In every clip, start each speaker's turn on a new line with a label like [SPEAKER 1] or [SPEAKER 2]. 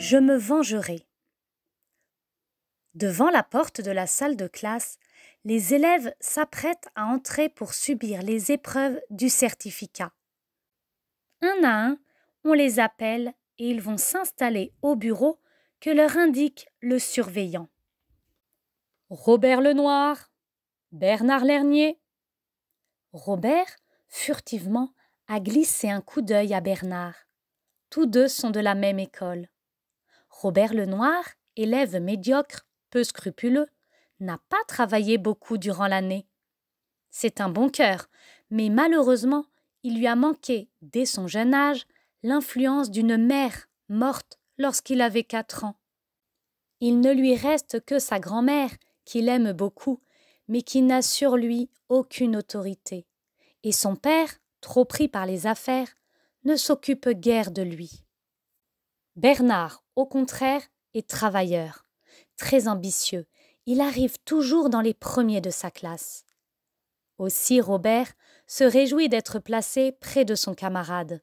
[SPEAKER 1] Je me vengerai. Devant la porte de la salle de classe, les élèves s'apprêtent à entrer pour subir les épreuves du certificat. Un à un, on les appelle et ils vont s'installer au bureau que leur indique le surveillant. Robert Lenoir, Bernard Lernier. Robert, furtivement, a glissé un coup d'œil à Bernard. Tous deux sont de la même école. Robert Lenoir, élève médiocre, peu scrupuleux, n'a pas travaillé beaucoup durant l'année. C'est un bon cœur, mais malheureusement, il lui a manqué, dès son jeune âge, l'influence d'une mère morte lorsqu'il avait 4 ans. Il ne lui reste que sa grand-mère, qu'il aime beaucoup, mais qui n'a sur lui aucune autorité. Et son père, trop pris par les affaires, ne s'occupe guère de lui. Bernard, au contraire, est travailleur. Très ambitieux, il arrive toujours dans les premiers de sa classe. Aussi Robert se réjouit d'être placé près de son camarade.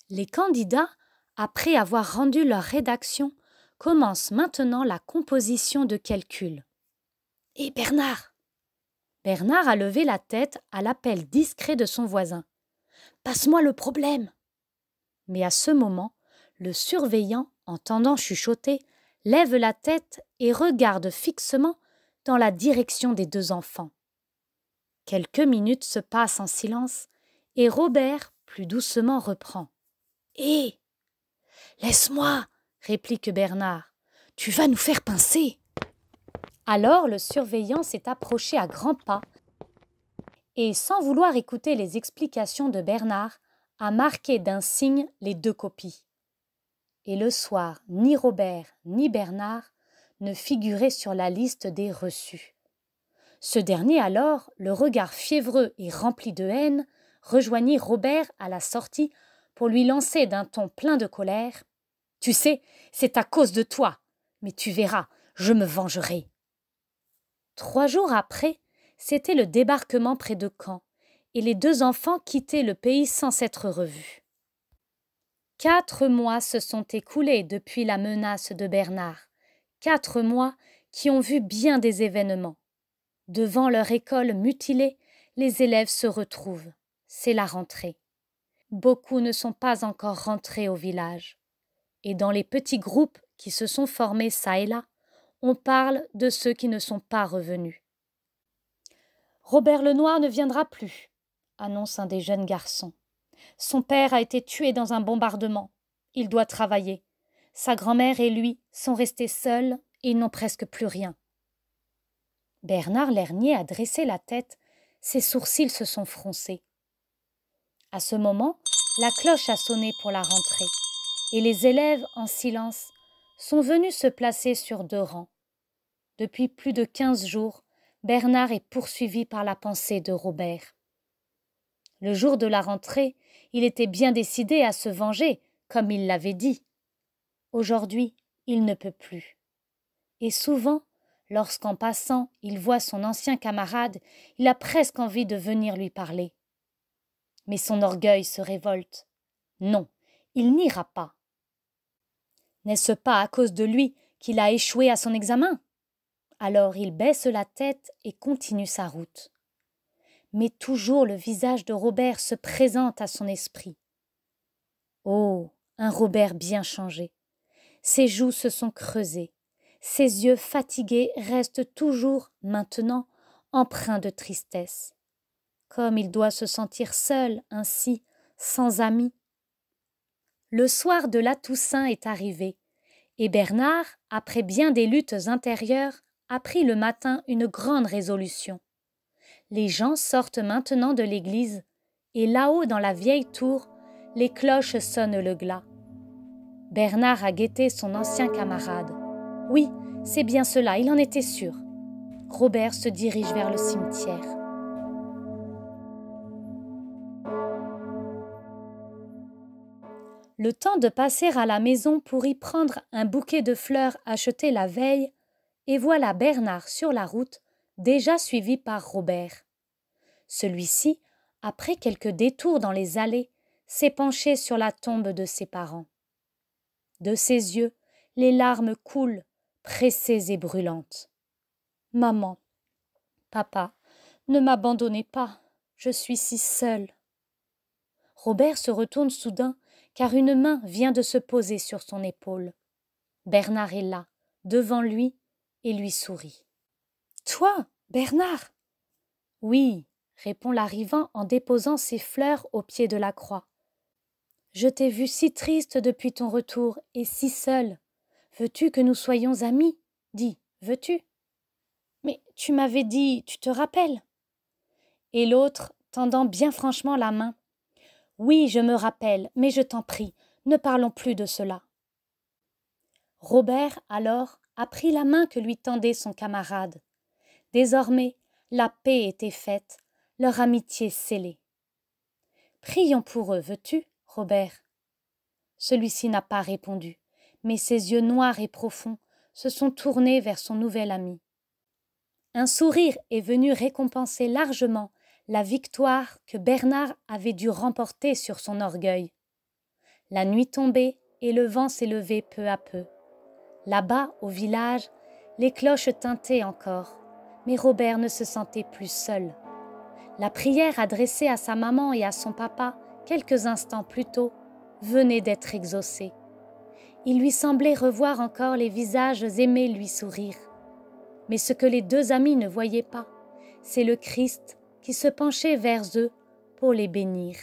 [SPEAKER 1] Les candidats, après avoir rendu leur rédaction, commencent maintenant la composition de calculs. « Et Bernard ?» Bernard a levé la tête à l'appel discret de son voisin. « Passe-moi le problème !» Mais à ce moment, le surveillant, entendant chuchoter, lève la tête et regarde fixement dans la direction des 2 enfants. Quelques minutes se passent en silence et Robert, plus doucement, reprend. « Hé ! Laisse-moi !» réplique Bernard. « Tu vas nous faire pincer !» Alors le surveillant s'est approché à grands pas et, sans vouloir écouter les explications de Bernard, a marqué d'un signe les 2 copies. Et le soir, ni Robert ni Bernard ne figuraient sur la liste des reçus. Ce dernier alors, le regard fiévreux et rempli de haine, rejoignit Robert à la sortie pour lui lancer d'un ton plein de colère. « Tu sais, c'est à cause de toi, mais tu verras, je me vengerai. » 3 jours après, c'était le débarquement près de Caen, et les 2 enfants quittaient le pays sans s'être revus. 4 mois se sont écoulés depuis la menace de Bernard, 4 mois qui ont vu bien des événements. Devant leur école mutilée, les élèves se retrouvent. C'est la rentrée. Beaucoup ne sont pas encore rentrés au village. Et dans les petits groupes qui se sont formés çà et là, on parle de ceux qui ne sont pas revenus. « Robert Lenoir ne viendra plus », annonce un des jeunes garçons. « Son père a été tué dans un bombardement. Il doit travailler. Sa grand-mère et lui sont restés seuls et ils n'ont presque plus rien. » Bernard Lernier a dressé la tête, ses sourcils se sont froncés. À ce moment, la cloche a sonné pour la rentrée, et les élèves, en silence, sont venus se placer sur 2 rangs. Depuis plus de 15 jours, Bernard est poursuivi par la pensée de Robert. Le jour de la rentrée, il était bien décidé à se venger, comme il l'avait dit. Aujourd'hui, il ne peut plus. Et souvent, lorsqu'en passant, il voit son ancien camarade, il a presque envie de venir lui parler. Mais son orgueil se révolte. Non, il n'ira pas. N'est-ce pas à cause de lui qu'il a échoué à son examen ? Alors il baisse la tête et continue sa route. Mais toujours le visage de Robert se présente à son esprit. Oh, un Robert bien changé. Ses joues se sont creusées. Ses yeux fatigués restent toujours, maintenant, empreints de tristesse. Comme il doit se sentir seul, ainsi, sans amis. Le soir de la Toussaint est arrivé, et Bernard, après bien des luttes intérieures, a pris le matin une grande résolution. Les gens sortent maintenant de l'église, et là-haut dans la vieille tour, les cloches sonnent le glas. Bernard a guetté son ancien camarade. Oui, c'est bien cela, il en était sûr. Robert se dirige vers le cimetière. Le temps de passer à la maison pour y prendre un bouquet de fleurs acheté la veille, et voilà Bernard sur la route, déjà suivi par Robert. Celui-ci, après quelques détours dans les allées, s'est penché sur la tombe de ses parents. De ses yeux, les larmes coulent, pressées et brûlantes. « Maman, papa, ne m'abandonnez pas, je suis si seule. » Robert se retourne soudain, car une main vient de se poser sur son épaule. Bernard est là, devant lui, et lui sourit. « Toi, Bernard !»« Oui, » répond l'arrivant en déposant ses fleurs au pied de la croix. « Je t'ai vu si triste depuis ton retour et si seul. Veux-tu que nous soyons amis ? Dis, veux-tu ? » « Mais tu m'avais dit, tu te rappelles ?» Et l'autre, tendant bien franchement la main. « Oui, je me rappelle, mais je t'en prie, ne parlons plus de cela. » Robert, alors, a pris la main que lui tendait son camarade. Désormais, la paix était faite, leur amitié scellée. « Prions pour eux, veux-tu, Robert ?» Celui-ci n'a pas répondu, mais ses yeux noirs et profonds se sont tournés vers son nouvel ami. Un sourire est venu récompenser largement la victoire que Bernard avait dû remporter sur son orgueil. La nuit tombait et le vent s'élevait peu à peu. Là-bas, au village, les cloches tintaient encore, mais Robert ne se sentait plus seul. La prière adressée à sa maman et à son papa quelques instants plus tôt venait d'être exaucée. Il lui semblait revoir encore les visages aimés lui sourire. Mais ce que les deux amis ne voyaient pas, c'est le Christ qui se penchait vers eux pour les bénir.